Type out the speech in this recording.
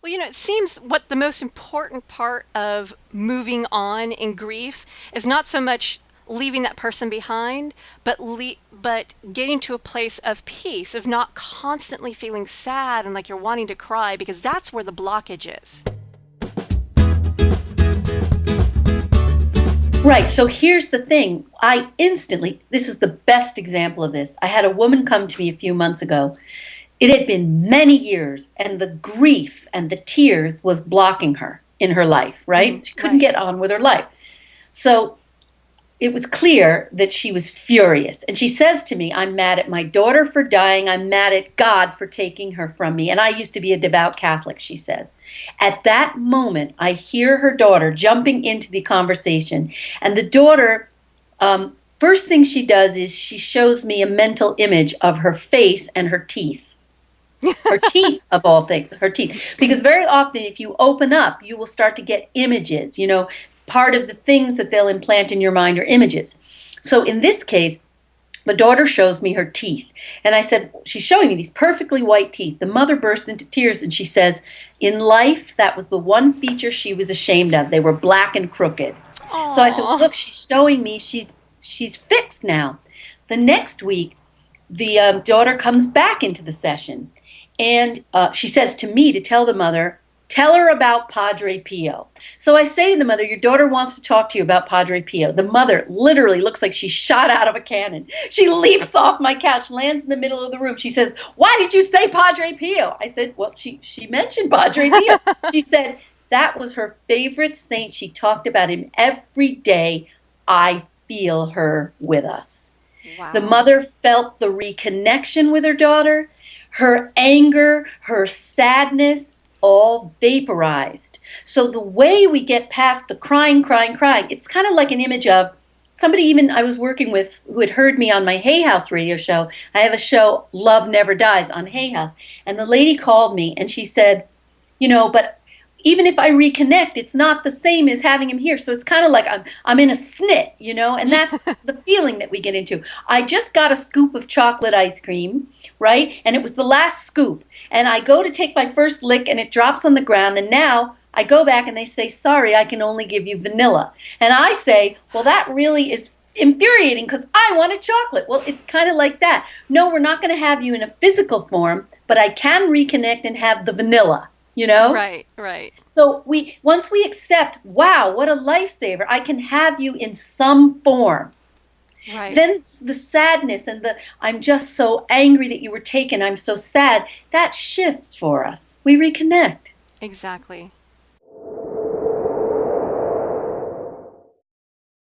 Well, it seems what the most important part of moving on in grief is not so much leaving that person behind, but getting to a place of peace, of not constantly feeling sad and like you're wanting to cry, because that's where the blockage is. Right. So here's the thing. This is the best example of this. I had a woman come to me a few months ago. It had been many years, and the grief and the tears was blocking her in her life, right? She couldn't Right. get on with her life. So it was clear that she was furious. And she says to me, I'm mad at my daughter for dying. I'm mad at God for taking her from me. And I used to be a devout Catholic, she says. At that moment, I hear her daughter jumping into the conversation. And the daughter, first thing she does is she shows me a mental image of her face and her teeth. Her teeth, of all things, her teeth. Because very often, if you open up, you will start to get images. Part of the things that they'll implant in your mind are images. So in this case, the daughter shows me her teeth. And I said, she's showing me these perfectly white teeth. The mother burst into tears and she says, in life, that was the one feature she was ashamed of. They were black and crooked. So I said, Oh. look, she's showing me she's fixed now. The next week, the daughter comes back into the session. And she says to me to tell the mother, tell her about Padre Pio. So I say to the mother, your daughter wants to talk to you about Padre Pio. The mother literally looks like she shot out of a cannon. She leaps off my couch, lands in the middle of the room. She says, why did you say Padre Pio? I said, well, she mentioned Padre Pio. She said that was her favorite saint. She talked about him every day. I feel her with us. The Wow. mother felt the reconnection with her daughter. Her anger, her sadness, all vaporized. So the way we get past the crying, it's kind of like an image of somebody even I was working with who had heard me on my Hay House radio show. I have a show, Love Never Dies, on Hay House. And the lady called me and she said, but even if I reconnect, it's not the same as having him here. So it's kind of like I'm in a snit, and that's the feeling that we get into. I just got a scoop of chocolate ice cream, right? And it was the last scoop. And I go to take my first lick and it drops on the ground. And now I go back and they say, sorry, I can only give you vanilla. And I say, well, that really is infuriating because I wanted chocolate. Well, it's kind of like that. No, we're not going to have you in a physical form, but I can reconnect and have the vanilla. Right, right, So once we accept, wow, what a lifesaver, I can have you in some form. right. Then the sadness and I'm just so angry that you were taken, I'm so sad, that shifts for us. We reconnect. Exactly.